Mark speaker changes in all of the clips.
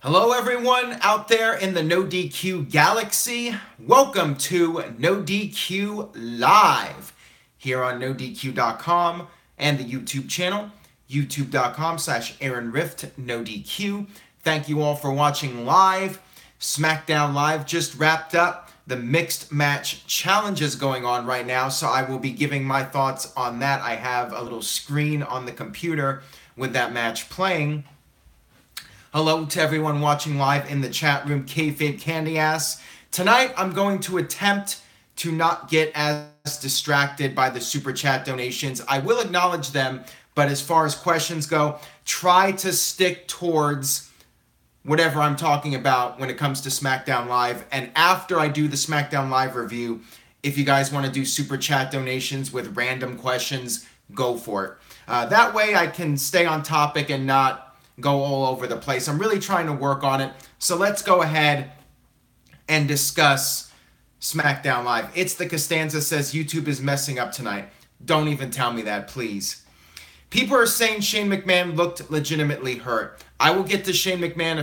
Speaker 1: Hello everyone out there in the NoDQ galaxy. Welcome to NoDQ Live here on NoDQ.com and the YouTube channel, youtube.com/AaronRift Thank you all for watching live. Smackdown Live just wrapped up. The mixed match challenge is going on right now, so I will be giving my thoughts on that. I have a little screen on the computer with that match playing. Hello to everyone watching live in the chat room, Kayfabe Candy Ass. Tonight, I'm going to attempt to not get as distracted by the super chat donations. I will acknowledge them, but as far as questions go, try to stick towards whatever I'm talking about when it comes to SmackDown Live. And after I do the SmackDown Live review, if you guys want to do super chat donations with random questions, go for it. That way I can stay on topic and not go all over the place. I'm really trying to work on it. So let's go ahead and discuss SmackDown Live. It's the Costanza says YouTube is messing up tonight. Don't even tell me that, please. People are saying Shane McMahon looked legitimately hurt. I will get to Shane McMahon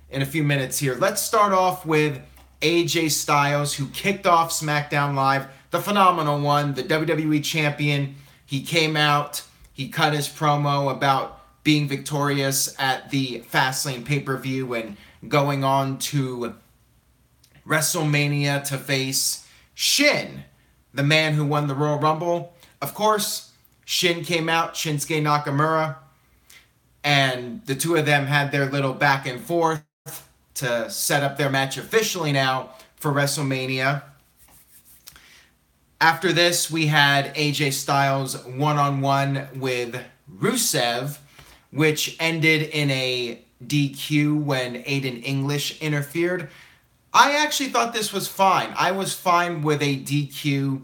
Speaker 1: in a few minutes here. Let's start off with AJ Styles, who kicked off SmackDown Live, the phenomenal one, the WWE champion. He came out, he cut his promo about being victorious at the Fastlane pay-per-view and going on to WrestleMania to face Shin, the man who won the Royal Rumble. Of course, Shin came out, Shinsuke Nakamura, and the two of them had their little back and forth to set up their match officially now for WrestleMania. After this, we had AJ Styles one-on-one with Rusev, which ended in a DQ when Aiden English interfered. I actually thought this was fine. I was fine with a DQ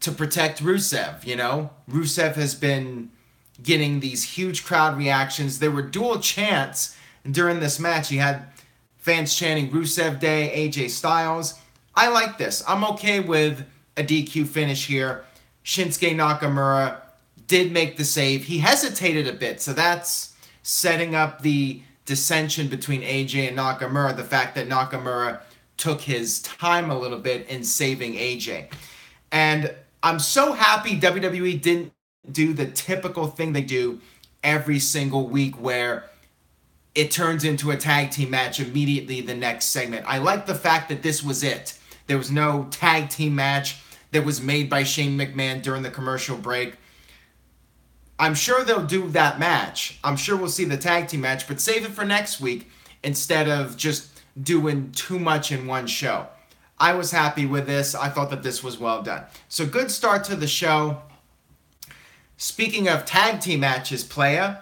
Speaker 1: to protect Rusev, you know? Rusev has been getting these huge crowd reactions. There were dual chants during this match. You had fans chanting Rusev Day, AJ Styles. I like this. I'm okay with a DQ finish here. Shinsuke Nakamura did make the save. He hesitated a bit, so that's setting up the dissension between AJ and Nakamura, the fact that Nakamura took his time a little bit in saving AJ. And I'm so happy WWE didn't do the typical thing they do every single week where it turns into a tag team match immediately the next segment. I like the fact that this was it. There was no tag team match that was made by Shane McMahon during the commercial break. I'm sure they'll do that match. I'm sure we'll see the tag team match, but save it for next week instead of just doing too much in one show. I was happy with this. I thought that this was well done. So good start to the show. Speaking of tag team matches, playa.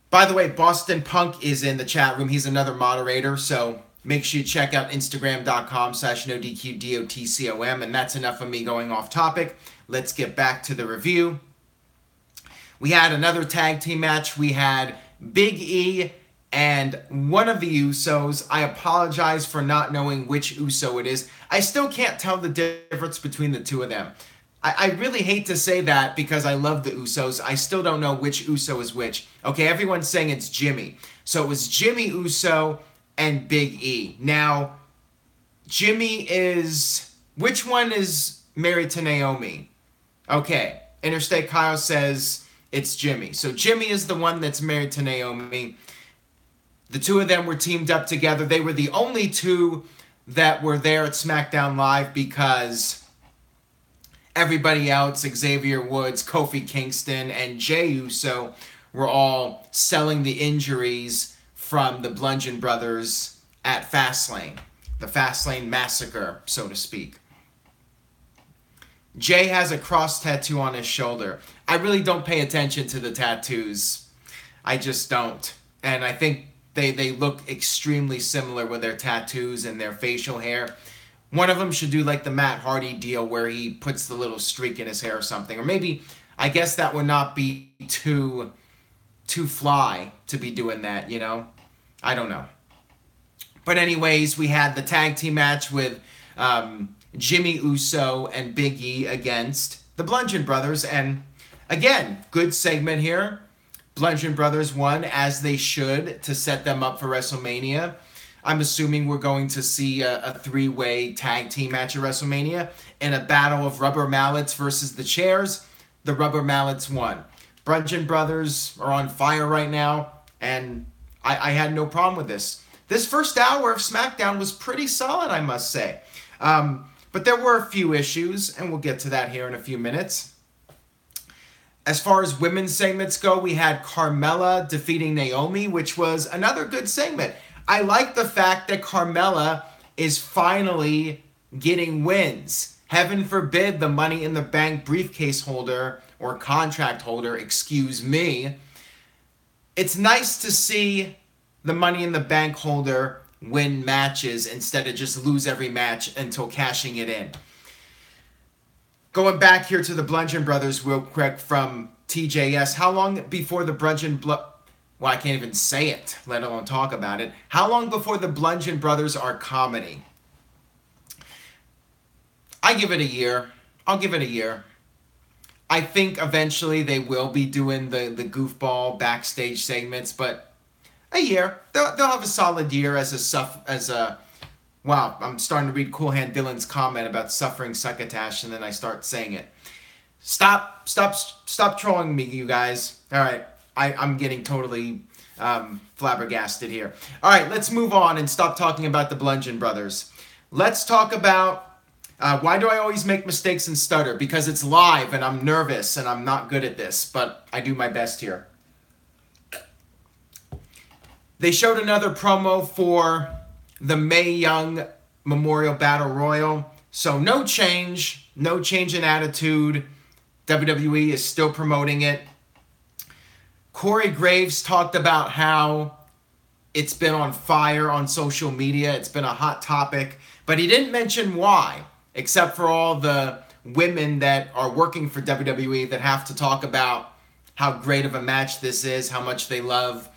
Speaker 1: By the way, Boston Punk is in the chat room. He's another moderator, so make sure you check out Instagram.com/NoDQDOTCOM. And that's enough of me going off topic. Let's get back to the review. We had another tag team match. We had Big E and one of the Usos. I apologize for not knowing which Uso it is. I still can't tell the difference between the two of them. I really hate to say that because I love the Usos. I still don't know which Uso is which. Okay, everyone's saying it's Jimmy. So it was Jimmy Uso and Big E. Now, Jimmy is... Which one is married to Naomi? Okay, Interstate Kyle says it's Jimmy. So Jimmy is the one that's married to Naomi. The two of them were teamed up together. They were the only two that were there at SmackDown Live because everybody else, Xavier Woods, Kofi Kingston, and Jey Uso, were all selling the injuries from the Bludgeon Brothers at Fastlane. The Fastlane massacre, so to speak. Jay has a cross tattoo on his shoulder. I really don't pay attention to the tattoos. I just don't. And I think they look extremely similar with their tattoos and their facial hair. One of them should do like the Matt Hardy deal where he puts the little streak in his hair or something. Or maybe, I guess that would not be too fly to be doing that, you know? I don't know. But anyways, we had the tag team match with Jimmy Uso and Big E against the Bludgeon Brothers. And again, good segment here. Bludgeon Brothers won, as they should, to set them up for WrestleMania. I'm assuming we're going to see a three-way tag team match at WrestleMania in a battle of rubber mallets versus the chairs. The rubber mallets won. Bludgeon Brothers are on fire right now, and I had no problem with this. This first hour of SmackDown was pretty solid, I must say. But there were a few issues, and we'll get to that here in a few minutes. As far as women's segments go, we had Carmella defeating Naomi, which was another good segment. I like the fact that Carmella is finally getting wins. Heaven forbid the Money in the Bank briefcase holder or contract holder, excuse me. It's nice to see the Money in the Bank holder win matches instead of just lose every match until cashing it in. Going back here to the Bludgeon Brothers real quick from TJS. How long before the well, I can't even say it, let alone talk about it. How long before the Bludgeon Brothers are comedy? I give it a year. I'll give it a year. I think eventually they will be doing the goofball backstage segments, but a year. They'll have a solid year as a wow, I'm starting to read Cool Hand Dylan's comment about suffering succotash, and then I start saying it. Stop trolling me, you guys. All right, I'm getting totally flabbergasted here. All right, let's move on and stop talking about the Bludgeon Brothers. Let's talk about why do I always make mistakes and stutter? Because it's live, and I'm nervous, and I'm not good at this, but I do my best here. They showed another promo for the Mae Young Memorial Battle Royal. So no change in attitude. WWE is still promoting it. Corey Graves talked about how it's been on fire on social media. It's been a hot topic, but he didn't mention why, except for all the women that are working for WWE that have to talk about how great of a match this is, how much they love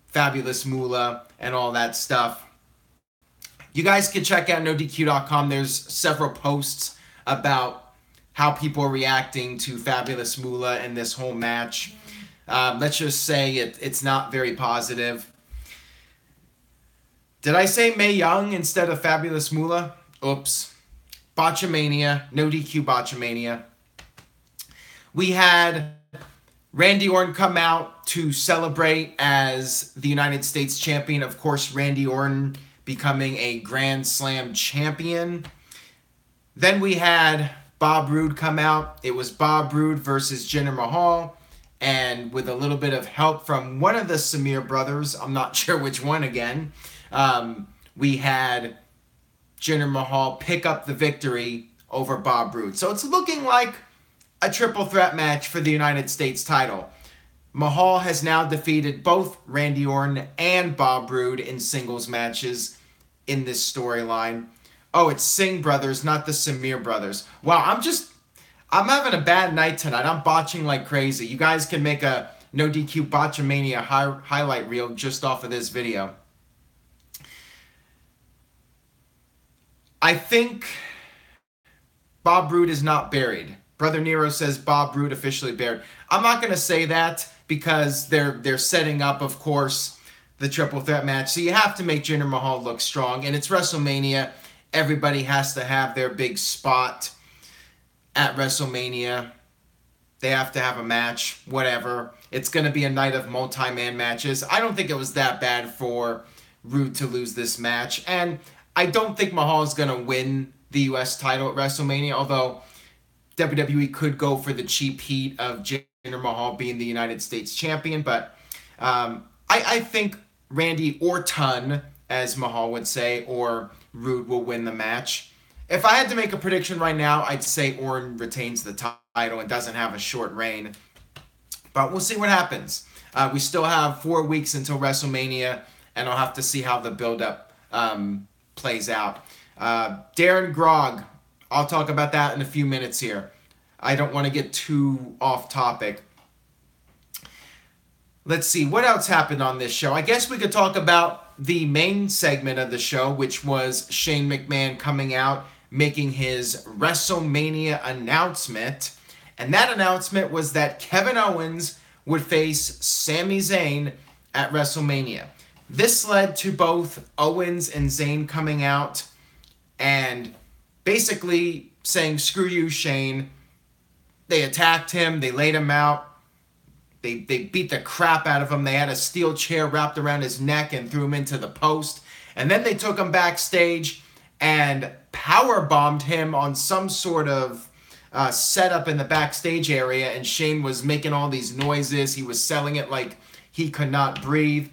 Speaker 1: Fabulous Moolah and all that stuff. You guys can check out NoDQ.com. There's several posts about how people are reacting to Fabulous Moolah and this whole match. Let's just say it's not very positive. Did I say Mae Young instead of Fabulous Moolah? Oops. Botchamania. NoDQ Botchamania. We had Randy Orton come out to celebrate as the United States champion. Of course, Randy Orton becoming a Grand Slam champion. Then we had Bob Roode come out. It was Bob Roode versus Jinder Mahal. And with a little bit of help from one of the Samir brothers, I'm not sure which one again, we had Jinder Mahal pick up the victory over Bob Roode. So it's looking like a triple threat match for the United States title. Mahal has now defeated both Randy Orton and Bob Roode in singles matches in this storyline. Oh, it's Singh brothers, not the Samir brothers. Wow, I'm having a bad night tonight. I'm botching like crazy. You guys can make a NoDQ Botchamania highlight reel just off of this video. I think Bob Roode is not buried. Brother Nero says Bob Roode officially buried. I'm not going to say that because they're setting up, of course, the triple threat match. So you have to make Jinder Mahal look strong. And it's WrestleMania. Everybody has to have their big spot at WrestleMania. They have to have a match, whatever. It's going to be a night of multi-man matches. I don't think it was that bad for Roode to lose this match. And I don't think Mahal is going to win the U.S. title at WrestleMania, although WWE could go for the cheap heat of Jinder Mahal being the United States champion. But I think Randy Orton, as Mahal would say, or Roode will win the match. If I had to make a prediction right now, I'd say Orton retains the title and doesn't have a short reign. But we'll see what happens. We still have 4 weeks until WrestleMania, and I'll have to see how the build-up plays out. Darren Grog, I'll talk about that in a few minutes here. I don't want to get too off topic. Let's see, what else happened on this show? I guess we could talk about the main segment of the show, which was Shane McMahon coming out, making his WrestleMania announcement. And that announcement was that Kevin Owens would face Sami Zayn at WrestleMania. This led to both Owens and Zayn coming out and basically saying, screw you, Shane. They attacked him. They laid him out. They beat the crap out of him. They had a steel chair wrapped around his neck and threw him into the post. And then they took him backstage and powerbombed him on some sort of setup in the backstage area. And Shane was making all these noises. He was selling it like he could not breathe.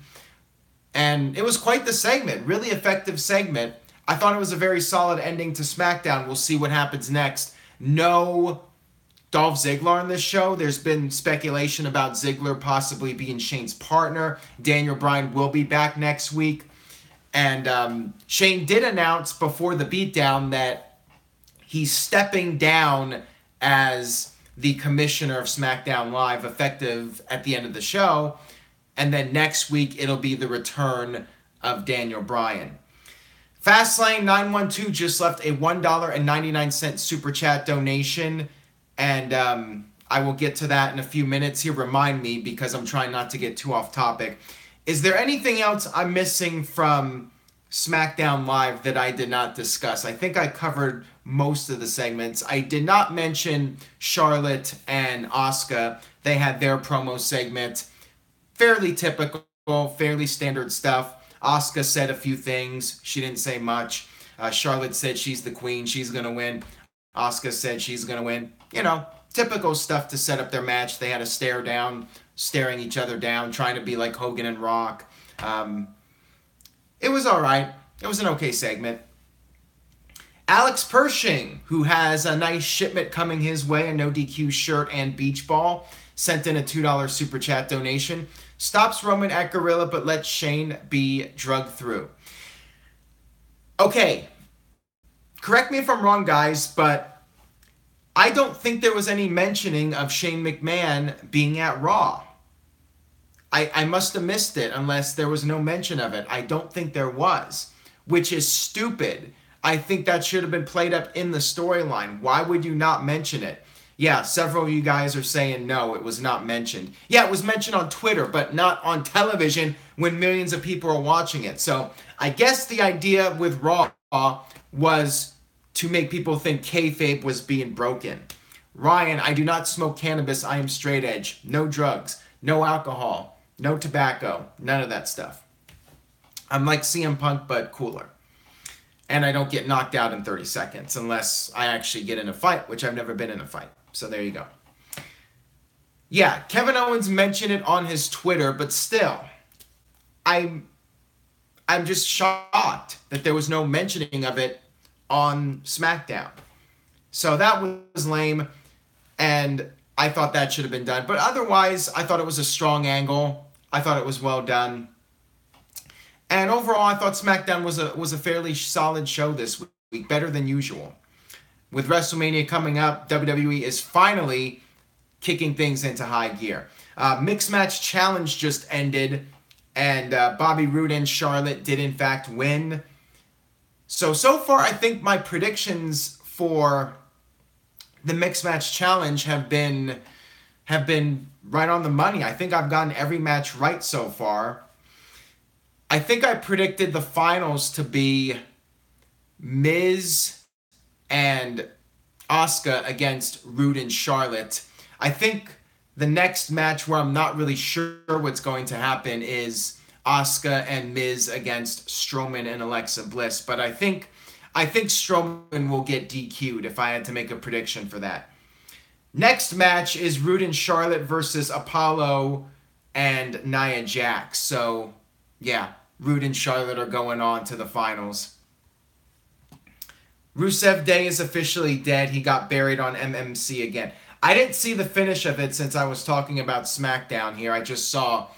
Speaker 1: And it was quite the segment. Really effective segment. I thought it was a very solid ending to SmackDown. We'll see what happens next. No Dolph Ziggler on this show. There's been speculation about Ziggler possibly being Shane's partner. Daniel Bryan will be back next week. And Shane did announce before the beatdown that he's stepping down as the commissioner of SmackDown Live, effective at the end of the show. And then next week, it'll be the return of Daniel Bryan. Fastlane 912 just left a $1.99 super chat donation. And I will get to that in a few minutes here. Remind me, because I'm trying not to get too off topic. Is there anything else I'm missing from SmackDown Live that I did not discuss? I think I covered most of the segments. I did not mention Charlotte and Asuka. They had their promo segment. Fairly typical, fairly standard stuff. Asuka said a few things. She didn't say much. Charlotte said she's the queen. She's going to win. Asuka said she's going to win. You know, typical stuff to set up their match. They had a stare down, staring each other down, trying to be like Hogan and Rock. It was all right. It was an okay segment. Alex Pershing, who has a nice shipment coming his way, a NoDQ shirt and beach ball, sent in a $2 super chat donation. Stops Roman at Gorilla, but lets Shane be drugged through. Okay, correct me if I'm wrong, guys, but I don't think there was any mentioning of Shane McMahon being at Raw. I must have missed it unless there was no mention of it. I don't think there was, which is stupid. I think that should have been played up in the storyline. Why would you not mention it? Yeah, several of you guys are saying no, it was not mentioned. Yeah, it was mentioned on Twitter, but not on television when millions of people are watching it. So I guess the idea with Raw was to make people think kayfabe was being broken. Ryan, I do not smoke cannabis. I am straight edge. No drugs, no alcohol, no tobacco, none of that stuff. I'm like CM Punk, but cooler. And I don't get knocked out in 30 seconds unless I actually get in a fight, which I've never been in a fight. So there you go. Yeah, Kevin Owens mentioned it on his Twitter, but still, I'm just shocked that there was no mentioning of it on SmackDown. So that was lame, and I thought that should have been done. But otherwise, I thought it was a strong angle. I thought it was well done. And overall, I thought SmackDown was a fairly solid show this week, better than usual. With WrestleMania coming up, WWE is finally kicking things into high gear. Mixed Match Challenge just ended, and Bobby Roode and Charlotte did in fact win. So far, I think my predictions for the Mixed Match Challenge have been right on the money. I think I've gotten every match right so far. I think I predicted the finals to be Miz and Asuka against Roode and Charlotte. I think the next match where I'm not really sure what's going to happen is Asuka and Miz against Strowman and Alexa Bliss. But I think Strowman will get DQ'd if I had to make a prediction for that. Next match is Roode and Charlotte versus Apollo and Nia Jax. So, yeah, Roode and Charlotte are going on to the finals. Rusev Day is officially dead. He got buried on MMC again. I didn't see the finish of it since I was talking about SmackDown here. I just saw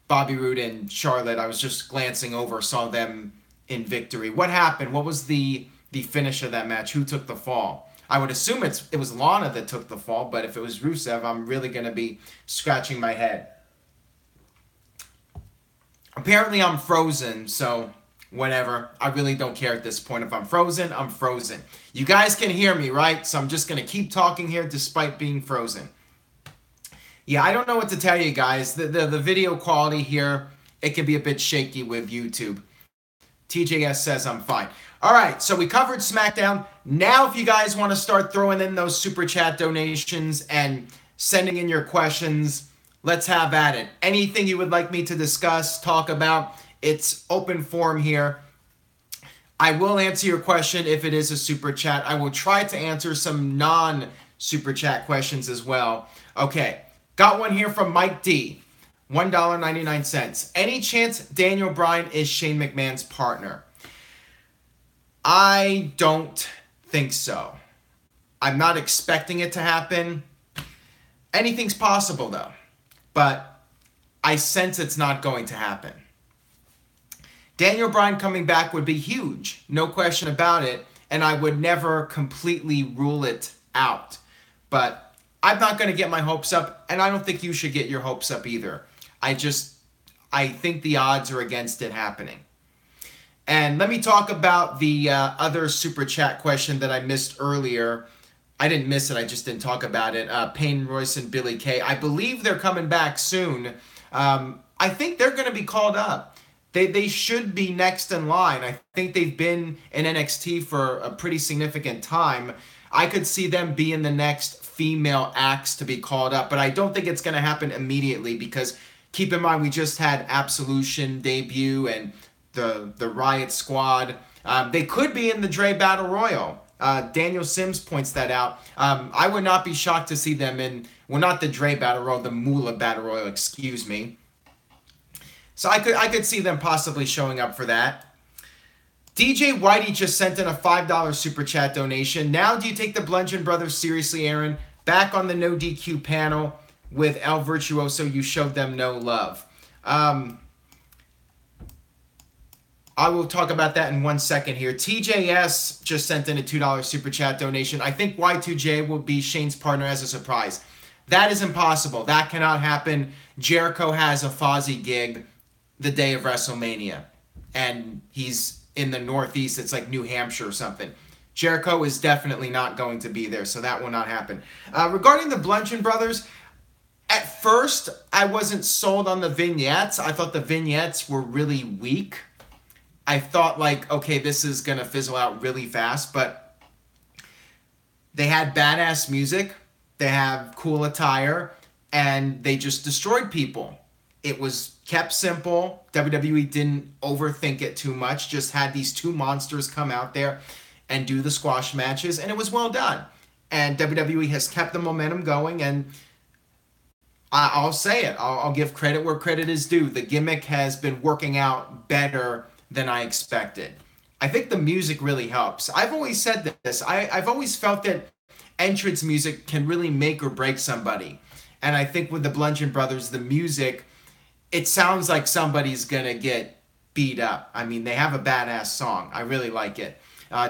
Speaker 1: Bobby Roode and Charlotte. I was just glancing over, saw them in victory. What happened? What was the finish of that match? Who took the fall? I would assume it was Lana that took the fall, but if it was Rusev, I'm really going to be scratching my head. Apparently I'm frozen, so whatever. I really don't care at this point. If I'm frozen, I'm frozen. You guys can hear me, right? So I'm just going to keep talking here despite being frozen. Yeah, I don't know what to tell you guys. The video quality here, it can be a bit shaky with YouTube. TJS says I'm fine. All right, so we covered SmackDown. Now if you guys want to start throwing in those Super Chat donations and sending in your questions, let's have at it. Anything you would like me to discuss, talk about, it's open forum here. I will answer your question if it is a Super Chat. I will try to answer some non-Super Chat questions as well. Okay, got one here from Mike D. $1.99. Any chance Daniel Bryan is Shane McMahon's partner? I don't think so. I'm not expecting it to happen. Anything's possible though, but I sense it's not going to happen. Daniel Bryan coming back would be huge, no question about it, and I would never completely rule it out. But I'm not going to get my hopes up, and I don't think you should get your hopes up either. I think the odds are against it happening. And let me talk about the other Super Chat question that I missed earlier. I didn't miss it, I just didn't talk about it. Payne Royce and Billy Kay. I believe they're coming back soon. I think they're going to be called up. They should be next in line. I think they've been in NXT for a pretty significant time. I could see them being the next female acts to be called up, but I don't think it's going to happen immediately because keep in mind we just had Absolution debut and the Riot Squad. They could be in the Dre Battle Royal. Daniel Sims points that out. I would not be shocked to see them in, well, not the Dre Battle Royal, the Moolah Battle Royal, excuse me. So I could see them possibly showing up for that. DJ Whitey just sent in a $5 Super Chat donation. Now do you take the Bludgeon Brothers seriously, Aaron? Back on the NoDQ panel with El Virtuoso, you showed them no love. I will talk about that in 1 second here. TJS just sent in a $2 Super Chat donation. I think Y2J will be Shane's partner as a surprise. That is impossible. That cannot happen. Jericho has a Fozzy gig the day of WrestleMania, and he's in the Northeast. It's like New Hampshire or something. Jericho is definitely not going to be there, so that will not happen. Regarding the Bludgeon Brothers, at first, I wasn't sold on the vignettes. I thought the vignettes were really weak. I thought, like, okay, this is going to fizzle out really fast, but they had badass music, they have cool attire, and they just destroyed people. It was kept simple. WWE didn't overthink it too much, just had these two monsters come out there and do the squash matches, and it was well done. And WWE has kept the momentum going, and I'll say it. I'll give credit where credit is due. The gimmick has been working out better than I expected. I think the music really helps. I've always said this. I've always felt that entrance music can really make or break somebody. And I think with the Bludgeon Brothers, the music, it sounds like somebody's going to get beat up. I mean, they have a badass song. I really like it.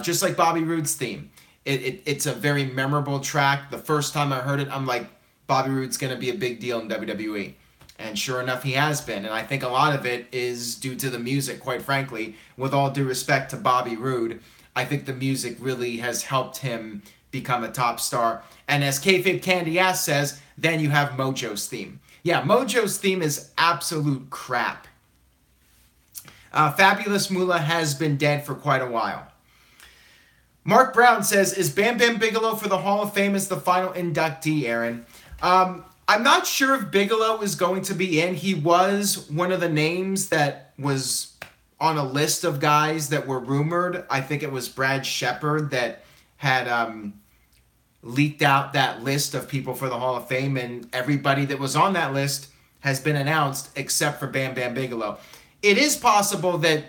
Speaker 1: Just like Bobby Roode's theme. It's a very memorable track. The first time I heard it, I'm like, Bobby Roode's going to be a big deal in WWE. And sure enough, he has been. And I think a lot of it is due to the music, quite frankly. With all due respect to Bobby Roode, I think the music really has helped him become a top star. And as Kayfabe Candy Ass says, then you have Mojo's theme. Yeah, Mojo's theme is absolute crap. Fabulous Moolah has been dead for quite a while. Mark Brown says, is Bam Bam Bigelow for the Hall of Fame as the final inductee, Aaron? I'm not sure if Bigelow is going to be in. He was one of the names that was on a list of guys that were rumored. I think it was Brad Shepard that had leaked out that list of people for the Hall of Fame, and everybody that was on that list has been announced except for Bam Bam Bigelow. It is possible that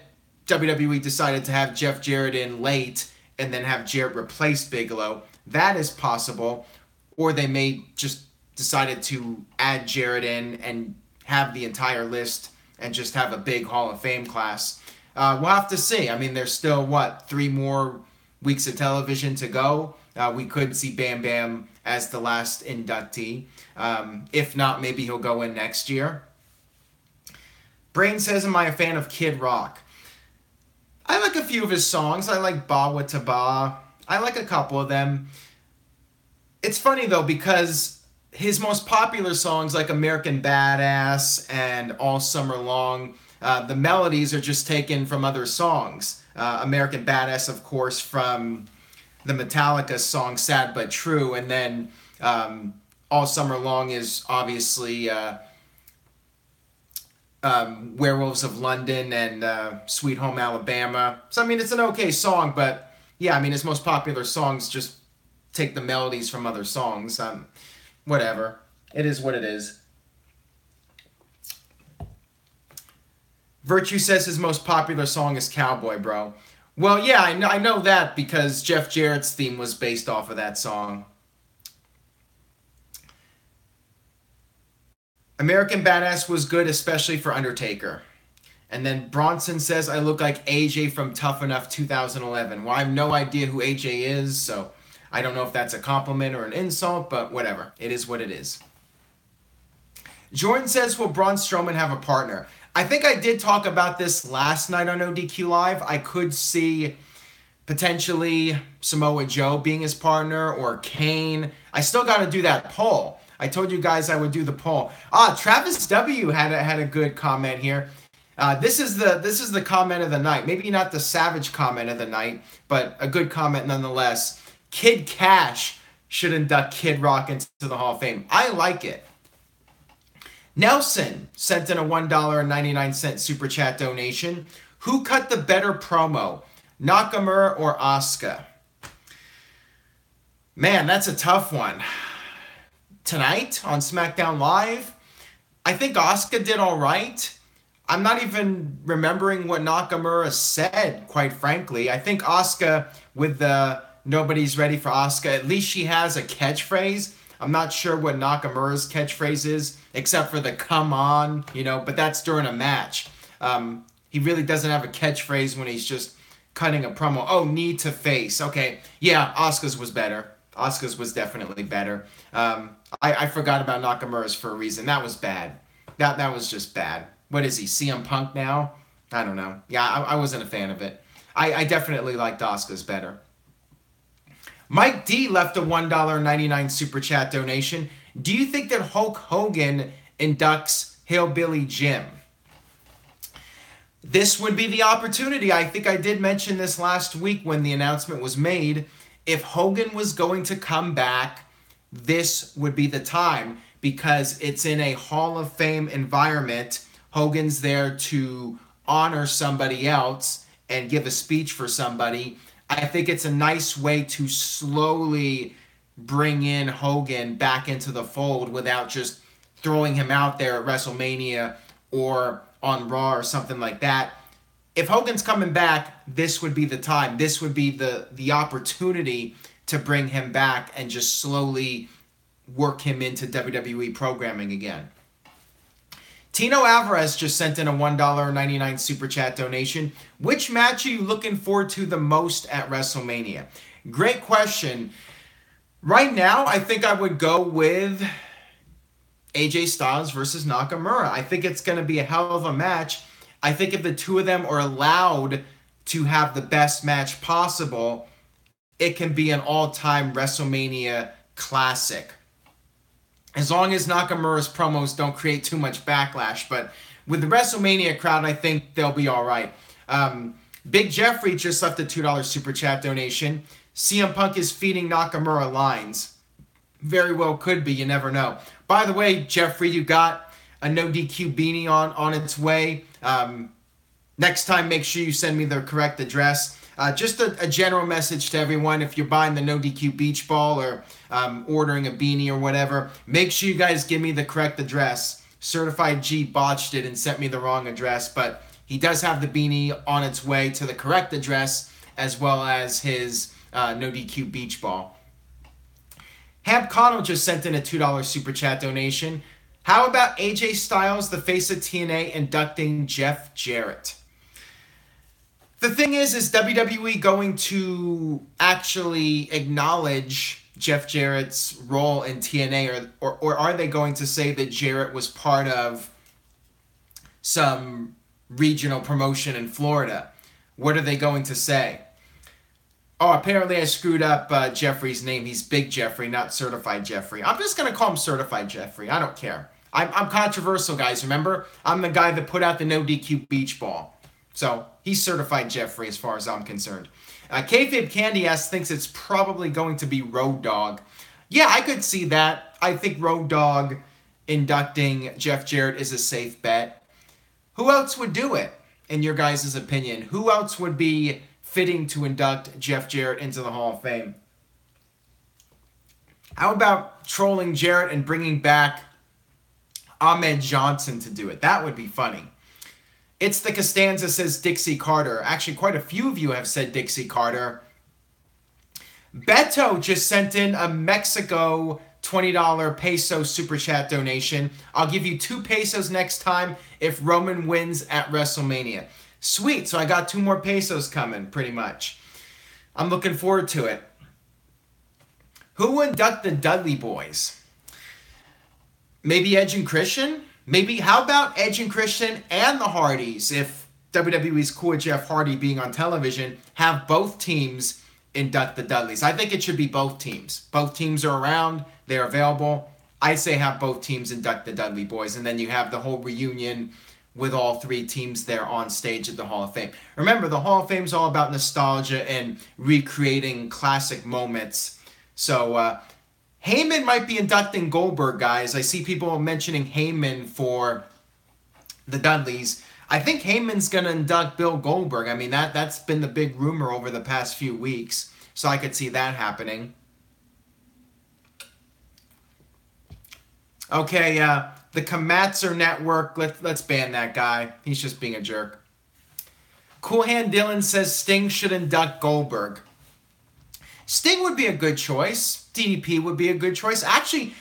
Speaker 1: WWE decided to have Jeff Jarrett in late and then have Jarrett replace Bigelow. That is possible. Or they may just decided to add Jarrett in and have the entire list and just have a big Hall of Fame class. We'll have to see. I mean, there's still, 3 more weeks of television to go. We could see Bam Bam as the last inductee. If not, maybe he'll go in next year. Brain says, am I a fan of Kid Rock? I like a few of his songs. I like Ba Wata Ba. I like a couple of them. It's funny, though, because his most popular songs like American Badass and All Summer Long, the melodies are just taken from other songs. American Badass, of course, from the Metallica song Sad But True, and then All Summer Long is obviously Werewolves of London and Sweet Home Alabama. So, I mean, it's an okay song, but yeah, I mean, his most popular songs just take the melodies from other songs. Whatever. It is what it is. Virtue says his most popular song is Cowboy, bro. Well, yeah, I know that because Jeff Jarrett's theme was based off of that song. American Badass was good, especially for Undertaker. And then Bronson says, I look like AJ from Tough Enough 2011. Well, I have no idea who AJ is, so I don't know if that's a compliment or an insult, but whatever. It is what it is. Jordan says, will Braun Strowman have a partner? I think I did talk about this last night on NoDQ Live. I could see potentially Samoa Joe being his partner or Kane. I still got to do that poll. I told you guys I would do the poll. Travis W had a good comment here. This is the comment of the night. Maybe not the savage comment of the night, but a good comment nonetheless. Kid Cash should induct Kid Rock into the Hall of Fame. I like it. Nelson sent in a $1.99 super chat donation. Who cut the better promo, Nakamura or Asuka? Man, that's a tough one. Tonight on SmackDown Live, I think Asuka did all right. I'm not even remembering what Nakamura said, quite frankly. I think Asuka, with the nobody's ready for Asuka, at least she has a catchphrase. I'm not sure what Nakamura's catchphrase is, except for the come on, but that's during a match. He really doesn't have a catchphrase when he's just cutting a promo. Oh, knee to face. Okay, yeah, Asuka's was better. Asuka's was definitely better. I forgot about Nakamura's for a reason. That was bad. That was just bad. What is he, CM Punk now? I don't know. Yeah, I wasn't a fan of it. I definitely liked Asuka's better. Mike D left a $1.99 super chat donation. Do you think that Hulk Hogan inducts Hillbilly Jim? This would be the opportunity. I think I did mention this last week when the announcement was made. If Hogan was going to come back, this would be the time because it's in a Hall of Fame environment. Hogan's there to honor somebody else and give a speech for somebody. I think it's a nice way to slowly bring in Hogan back into the fold without just throwing him out there at WrestleMania or on Raw or something like that. If Hogan's coming back, this would be the time. This would be the opportunity to bring him back and just slowly work him into WWE programming again. Tino Alvarez just sent in a $1.99 super chat donation. Which match are you looking forward to the most at WrestleMania? Great question. Right now, I think I would go with AJ Styles versus Nakamura. I think it's going to be a hell of a match. I think if the two of them are allowed to have the best match possible, it can be an all-time WrestleMania classic. As long as Nakamura's promos don't create too much backlash. But with the WrestleMania crowd, I think they'll be all right. Big Jeffrey just left a $2 super chat donation. CM Punk is feeding Nakamura lines. Very well could be. You never know. By the way, Jeffrey, you got a NoDQ beanie on its way. Next time, make sure you send me the correct address. Just a general message to everyone. If you're buying the NoDQ beach ball or ordering a beanie or whatever, make sure you guys give me the correct address. Certified G botched it and sent me the wrong address, but he does have the beanie on its way to the correct address as well as his NoDQ beach ball. Hab Connell just sent in a $2 super chat donation. How about AJ Styles, the face of TNA, inducting Jeff Jarrett? The thing is WWE going to actually acknowledge Jeff Jarrett's role in TNA, or are they going to say that Jarrett was part of some regional promotion in Florida? What are they going to say? Oh, apparently I screwed up Jeffrey's name. He's Big Jeffrey, not Certified Jeffrey. I'm just going to call him Certified Jeffrey. I don't care. I'm controversial, guys. Remember? I'm the guy that put out the NoDQ beach ball. So, he's Certified Jeffrey as far as I'm concerned. Kayfabe Candy thinks it's probably going to be Road Dogg. Yeah, I could see that. I think Road Dogg inducting Jeff Jarrett is a safe bet. Who else would do it, in your guys' opinion? Who else would be fitting to induct Jeff Jarrett into the Hall of Fame? How about trolling Jarrett and bringing back Ahmed Johnson to do it? That would be funny. It's the Costanza says Dixie Carter. Actually, quite a few of you have said Dixie Carter. Beto just sent in a Mexico $20 peso super chat donation. I'll give you 2 pesos next time if Roman wins at WrestleMania. Sweet, so I got 2 more pesos coming, pretty much. I'm looking forward to it. Who will induct the Dudley Boys? Maybe Edge and Christian? Maybe, how about Edge and Christian and the Hardys, if WWE's cool with Jeff Hardy being on television, have both teams induct the Dudleys? I think it should be both teams. Both teams are around, they're available. I say have both teams induct the Dudley Boys, and then you have the whole reunion with all 3 teams there on stage at the Hall of Fame. Remember, the Hall of Fame is all about nostalgia and recreating classic moments. So, Heyman might be inducting Goldberg, guys. I see people mentioning Heyman for the Dudleys. I think Heyman's going to induct Bill Goldberg. I mean, that's been the big rumor over the past few weeks. So I could see that happening. Okay, the Kamatzer Network, let's ban that guy. He's just being a jerk. Cool Hand Dylan says Sting should induct Goldberg. Sting would be a good choice. DDP would be a good choice. Actually,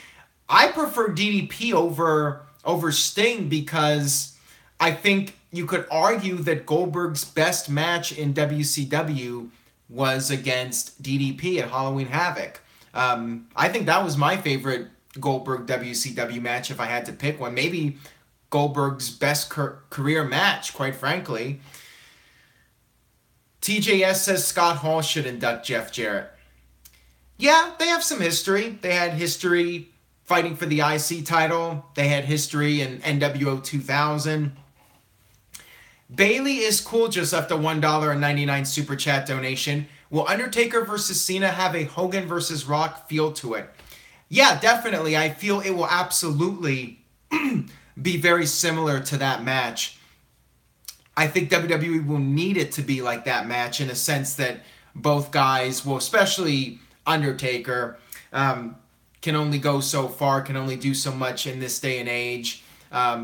Speaker 1: I prefer DDP over Sting because I think you could argue that Goldberg's best match in WCW was against DDP at Halloween Havoc. I think that was my favorite Goldberg WCW match if I had to pick one. Maybe Goldberg's best career match, quite frankly. TJS says Scott Hall should induct Jeff Jarrett. Yeah, they have some history. They had history fighting for the IC title. They had history in NWO 2000. Bailey is cool just left a $1.99 super chat donation. Will Undertaker versus Cena have a Hogan versus Rock feel to it? Yeah, definitely. I feel it will absolutely be very similar to that match. I think WWE will need it to be like that match in a sense that both guys, well, especially Undertaker, can only go so far, can only do so much in this day and age.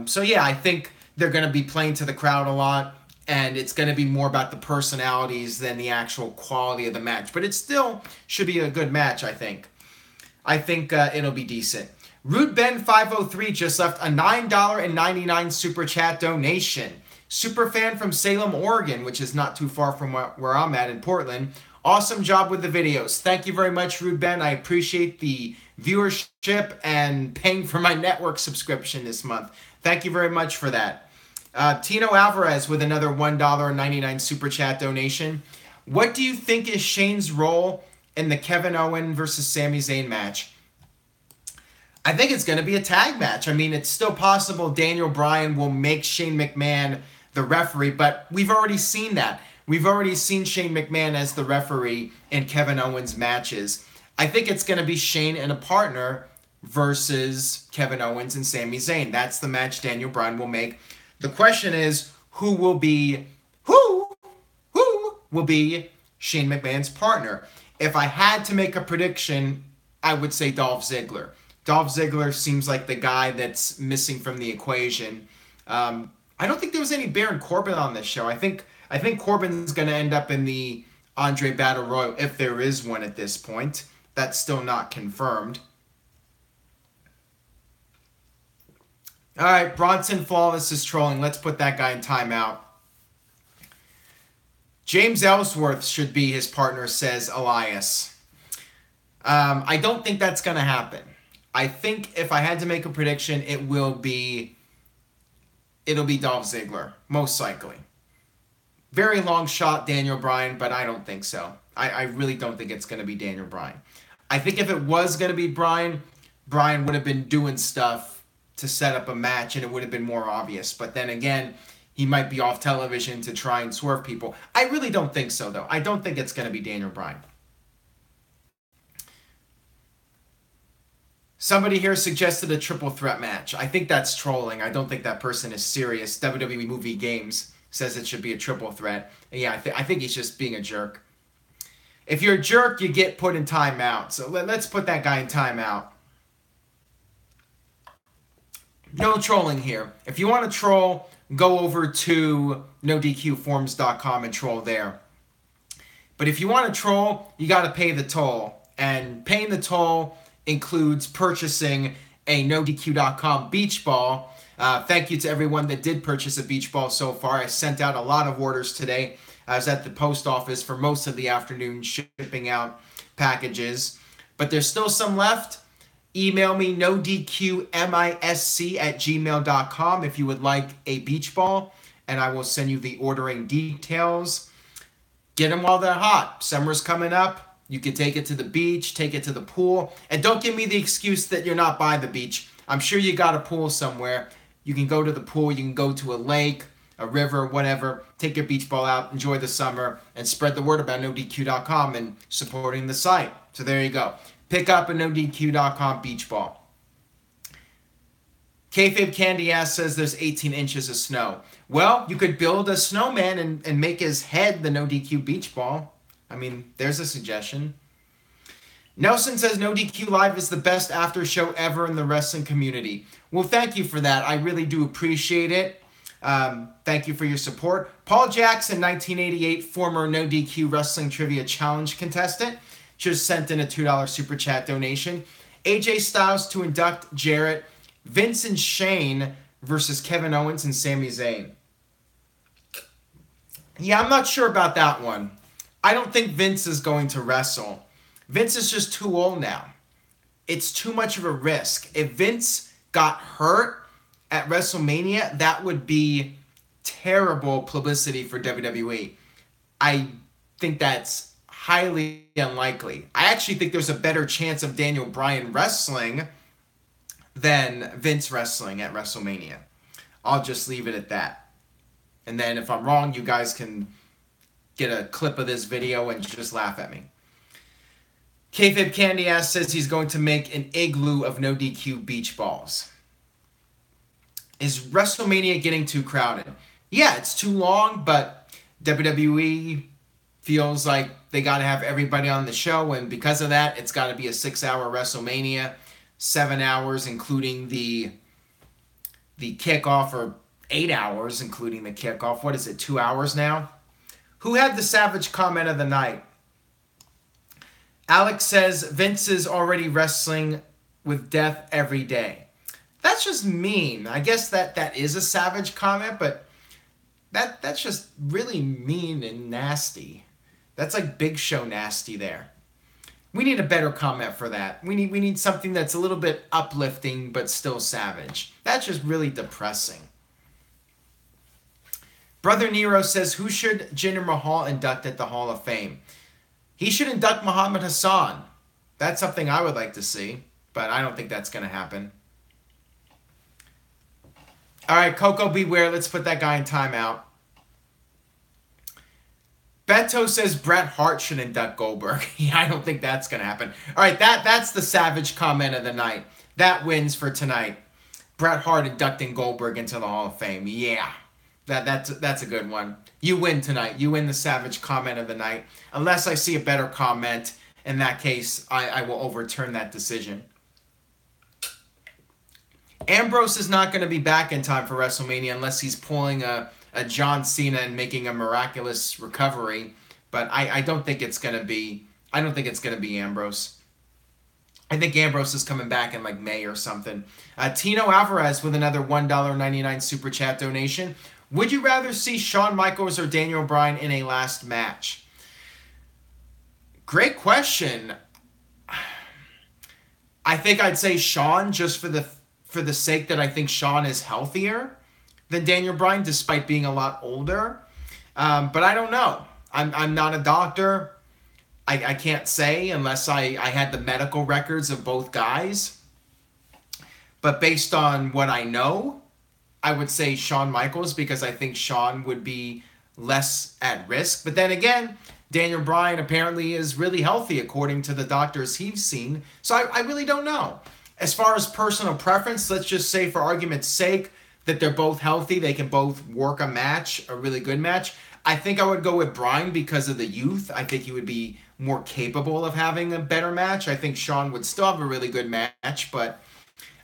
Speaker 1: So yeah, I think they're going to be playing to the crowd a lot, and it's going to be more about the personalities than the actual quality of the match. But it still should be a good match, I think. I think it'll be decent. Rude Ben 503 just left a $9.99 super chat donation. Super fan from Salem, Oregon, which is not too far from where I'm at in Portland. Awesome job with the videos. Thank you very much, Rude Ben. I appreciate the viewership and paying for my network subscription this month. Thank you very much for that. Tino Alvarez with another $1.99 super chat donation. What do you think is Shane's role in the Kevin Owens versus Sami Zayn match? I think it's going to be a tag match. I mean, it's still possible Daniel Bryan will make Shane McMahon the referee, but we've already seen that. We've already seen Shane McMahon as the referee in Kevin Owens matches. I think it's going to be Shane and a partner versus Kevin Owens and Sami Zayn. That's the match Daniel Bryan will make. The question is, who will be Shane McMahon's partner? If I had to make a prediction, I would say Dolph Ziggler. Dolph Ziggler seems like the guy that's missing from the equation. I don't think there was any Baron Corbin on this show. I think Corbin's going to end up in the Andre Battle Royal, if there is one at this point. That's still not confirmed. All right, Bronson Flawless is trolling. Let's put that guy in timeout. James Ellsworth should be his partner, says Elias. I don't think that's going to happen. I think if I had to make a prediction, it'll be Dolph Ziggler, most likely. Very long shot, Daniel Bryan, but I don't think so. I really don't think it's going to be Daniel Bryan. I think if it was going to be Bryan would have been doing stuff to set up a match, and it would have been more obvious. But then again, he might be off television to try and swerve people. I really don't think so, though. I don't think it's going to be Daniel Bryan. Somebody here suggested a triple threat match. I think that's trolling. I don't think that person is serious. WWE Movie Games says it should be a triple threat. And yeah, I think he's just being a jerk. If you're a jerk, you get put in timeout. So let's put that guy in timeout. No trolling here. If you want to troll, go over to NoDQforums.com and troll there. But if you want to troll, you got to pay the toll. And paying the toll includes purchasing a NoDQ.com beach ball. Thank you to everyone that did purchase a beach ball so far. I sent out a lot of orders today. I was at the post office for most of the afternoon shipping out packages. But there's still some left. Email me nodqmisc@gmail.com if you would like a beach ball, and I will send you the ordering details. Get them while they're hot. Summer's coming up. You can take it to the beach, take it to the pool. And don't give me the excuse that you're not by the beach. I'm sure you got a pool somewhere. You can go to the pool, you can go to a lake, a river, whatever. Take your beach ball out, enjoy the summer, and spread the word about NoDQ.com and supporting the site. So there you go. Pick up a NoDQ.com beach ball. Kayfabe Candy Ass says there's 18 inches of snow. Well, you could build a snowman and make his head the NoDQ beach ball. I mean, there's a suggestion. Nelson says NoDQ Live is the best after show ever in the wrestling community. Well, thank you for that. I really do appreciate it. Thank you for your support. Paul Jackson, 1988, former NoDQ Wrestling Trivia Challenge contestant, just sent in a $2 super chat donation. AJ Styles to induct Jarrett. Vince and Shane versus Kevin Owens and Sami Zayn. Yeah, I'm not sure about that one. I don't think Vince is going to wrestle. Vince is just too old now. It's too much of a risk. If Vince got hurt at WrestleMania, that would be terrible publicity for WWE. I think that's highly unlikely. I actually think there's a better chance of Daniel Bryan wrestling than Vince wrestling at WrestleMania. I'll just leave it at that. And then if I'm wrong, you guys can get a clip of this video and just laugh at me. Kayfabe Candy Ass says he's going to make an igloo of NoDQ beach balls. Is WrestleMania getting too crowded? Yeah, it's too long, but WWE feels like they got to have everybody on the show, and because of that, it's got to be a 6-hour WrestleMania, 7 hours including the kickoff, or 8 hours including the kickoff. What is it, 2 hours now? Who had the savage comment of the night? Alex says Vince is already wrestling with death every day. That's just mean. I guess that is a savage comment, but that's just really mean and nasty. That's like Big Show nasty there. We need a better comment for that. We need something that's a little bit uplifting but still savage. That's just really depressing. Brother Nero says, who should Jinder Mahal induct at the Hall of Fame? He should induct Muhammad Hassan. That's something I would like to see, but I don't think that's going to happen. All right, Coco Beware. Let's put that guy in timeout. Beto says Bret Hart should induct Goldberg. Yeah, I don't think that's going to happen. All right, that's the savage comment of the night. That wins for tonight. Bret Hart inducting Goldberg into the Hall of Fame. Yeah, that's a good one. You win tonight. You win the savage comment of the night. Unless I see a better comment, in that case, I will overturn that decision. Ambrose is not going to be back in time for WrestleMania unless he's pulling a John Cena and making a miraculous recovery. But I don't think it's going to be. I don't think it's going to be Ambrose. I think Ambrose is coming back in like May or something. Tino Alvarez with another $1.99 super chat donation. Would you rather see Shawn Michaels or Daniel Bryan in a last match? Great question. I think I'd say Shawn just for the sake that I think Shawn is healthier than Daniel Bryan, despite being a lot older. But I don't know. I'm not a doctor. I can't say unless I had the medical records of both guys. But based on what I know, I would say Shawn Michaels, because I think Shawn would be less at risk. But then again, Daniel Bryan apparently is really healthy according to the doctors he's seen. So I really don't know. As far as personal preference, let's just say for argument's sake that they're both healthy. They can both work a match, a really good match. I think I would go with Bryan because of the youth. I think he would be more capable of having a better match. I think Shawn would still have a really good match, but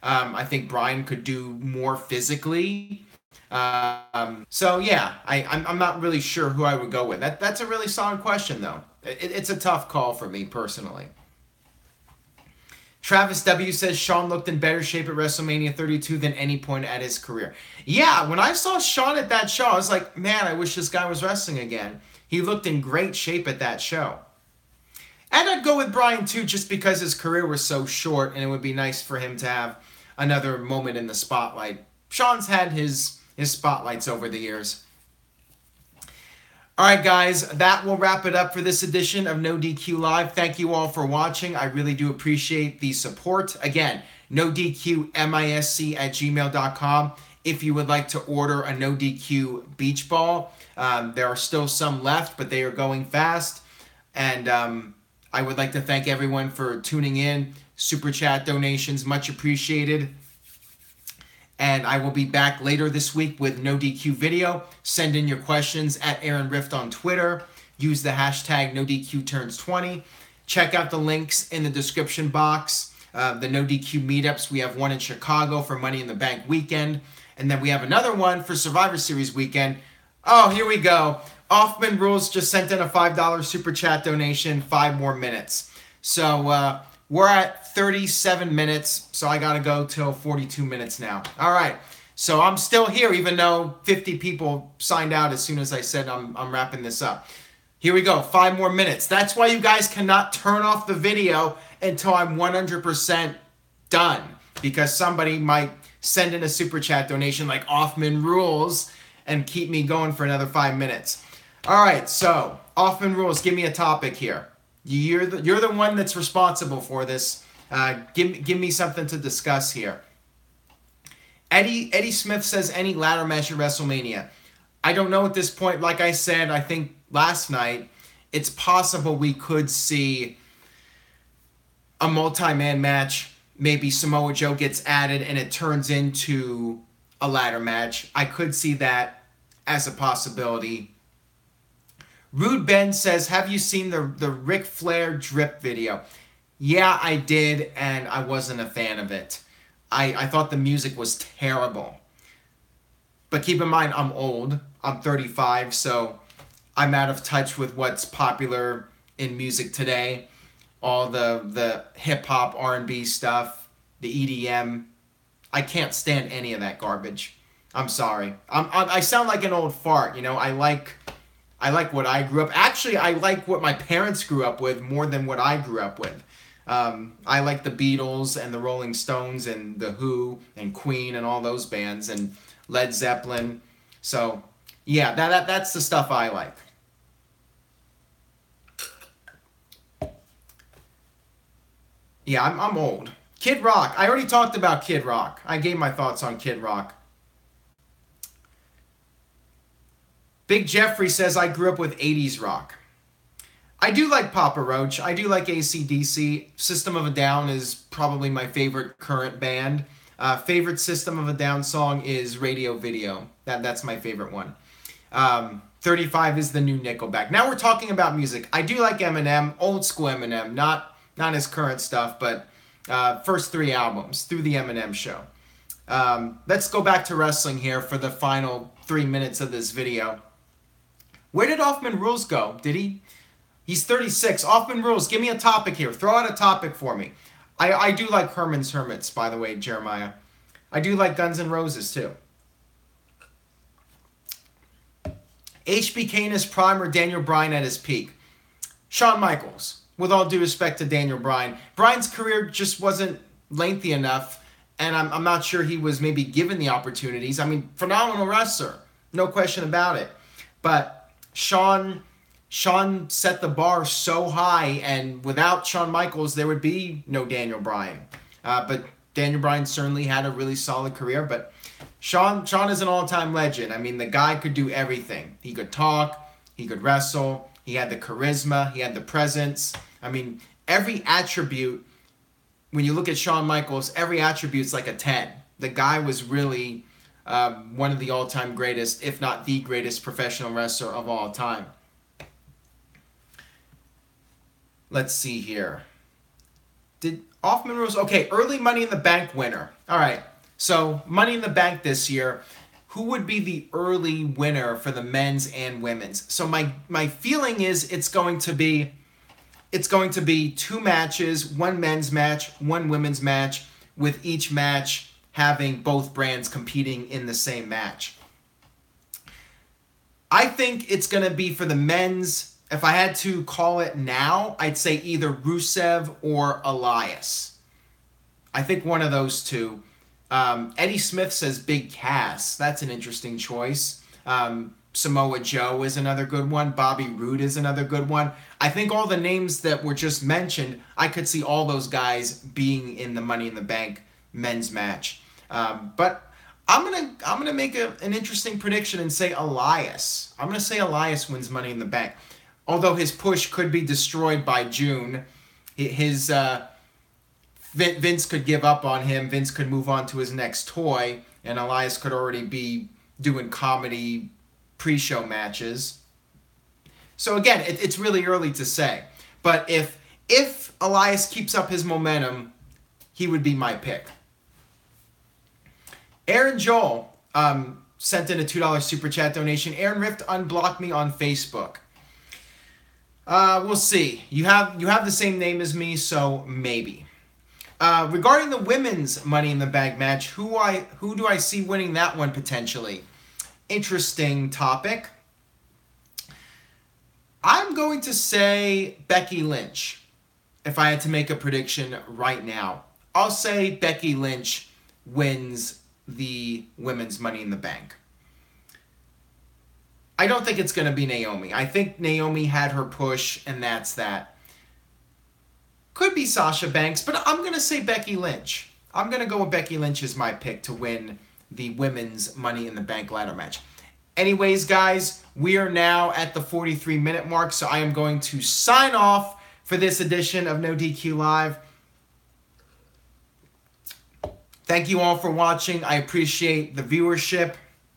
Speaker 1: I think Bryan could do more physically. So yeah, I'm not really sure who I would go with. That's a really solid question though. It's a tough call for me personally. Travis W says Shawn looked in better shape at WrestleMania 32 than any point at his career. Yeah, when I saw Shawn at that show, I was like, man, I wish this guy was wrestling again. He looked in great shape at that show. And I'd go with Bryan too, just because his career was so short and it would be nice for him to have another moment in the spotlight. Shawn's had his spotlights over the years. All right, guys, that will wrap it up for this edition of NoDQ Live. Thank you all for watching. I really do appreciate the support. Again, NoDQMISC@gmail.com if you would like to order a NoDQ beach ball. There are still some left, but they are going fast. And I would like to thank everyone for tuning in. Super chat donations, much appreciated. And I will be back later this week with NoDQ video. Send in your questions at Aaron Rift on Twitter. Use the hashtag NoDQTurns20. Check out the links in the description box. The NoDQ meetups. We have one in Chicago for Money in the Bank weekend. And then we have another one for Survivor Series weekend. Oh, here we go. Offman Rules just sent in a $5 super chat donation. 5 more minutes. So we're at 37 minutes, so I got to go till 42 minutes now. All right, so I'm still here, even though 50 people signed out as soon as I said I'm wrapping this up. Here we go, 5 more minutes. That's why you guys cannot turn off the video until I'm 100% done, because somebody might send in a super chat donation like Offman Rules and keep me going for another 5 minutes. All right, so Offman Rules, give me a topic here. You're the one that's responsible for this. Give me something to discuss here. Eddie Smith says any ladder match at WrestleMania. I don't know at this point. Like I said, I think last night, it's possible we could see a multi-man match. Maybe Samoa Joe gets added and it turns into a ladder match. I could see that as a possibility. Rude Ben says, have you seen the Ric Flair drip video? Yeah, I did, and I wasn't a fan of it. I thought the music was terrible. But keep in mind, I'm old. I'm 35, so I'm out of touch with what's popular in music today. All the hip-hop, R&B stuff, the EDM. I can't stand any of that garbage. I'm sorry. I sound like an old fart, you know. I like what I grew up. Actually, I like what my parents grew up with more than what I grew up with. I like the Beatles and the Rolling Stones and the Who and Queen and all those bands and Led Zeppelin. So, yeah, that's the stuff I like. Yeah, I'm old. Kid Rock. I already talked about Kid Rock. I gave my thoughts on Kid Rock. Big Jeffrey says, I grew up with 80s rock. I do like Papa Roach. I do like AC/DC. System of a Down is probably my favorite current band. Favorite System of a Down song is Radio Video. That's my favorite one. 35 is the new Nickelback. Now we're talking about music. I do like Eminem, old school Eminem, not his current stuff, but first 3 albums through the Eminem show. Let's go back to wrestling here for the final 3 minutes of this video. Where did Offman Rules go? Did he? He's 36. Offman Rules, give me a topic here. Throw out a topic for me. I do like Herman's Hermits, by the way, Jeremiah. I do like Guns N' Roses, too. HBK in his prime or Daniel Bryan at his peak? Shawn Michaels, with all due respect to Daniel Bryan. Bryan's career just wasn't lengthy enough, and I'm not sure he was maybe given the opportunities. I mean, phenomenal wrestler, no question about it. But Shawn set the bar so high, and without Shawn Michaels, there would be no Daniel Bryan. But Daniel Bryan certainly had a really solid career, but Shawn is an all-time legend. I mean, the guy could do everything. He could talk, he could wrestle, he had the charisma, he had the presence. I mean, every attribute, when you look at Shawn Michaels, every attribute's like a 10. The guy was really one of the all-time greatest, if not the greatest professional wrestler of all time. Let's see here. Did Hoffman Rose? Okay, early Money in the Bank winner. All right, so Money in the Bank this year. Who would be the early winner for the men's and women's? So my feeling is it's going to be 2 matches, 1 men's match, 1 women's match, with each match having both brands competing in the same match. I think it's going to be for the men's. If I had to call it now, I'd say either Rusev or Elias. I think one of those two. Eddie Smith says Big Cass. That's an interesting choice. Samoa Joe is another good one. Bobby Roode is another good one. I think all the names that were just mentioned, I could see all those guys being in the Money in the Bank men's match. But I'm gonna make an interesting prediction and say Elias. I'm gonna say Elias wins Money in the Bank. Although his push could be destroyed by June, Vince could give up on him. Vince could move on to his next toy, and Elias could already be doing comedy pre-show matches. So again, it's really early to say. But if Elias keeps up his momentum, he would be my pick. Aaron Joel sent in a $2 super chat donation. Aaron Rift unblocked me on Facebook. We'll see. You have the same name as me, so maybe. Regarding the women's Money in the Bank match, who do I see winning that one potentially? Interesting topic. I'm going to say Becky Lynch. If I had to make a prediction right now, I'll say Becky Lynch wins the women's Money in the Bank. I don't think it's going to be Naomi. I think Naomi had her push, and that's that. Could be Sasha Banks, but I'm going to say Becky Lynch. I'm going to go with Becky Lynch as my pick to win the women's Money in the Bank ladder match. Anyways, guys, we are now at the 43-minute mark, so I am going to sign off for this edition of NoDQ Live. Thank you all for watching. I appreciate the viewership.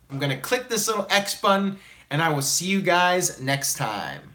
Speaker 1: I'm going to click this little X button, and I will see you guys next time.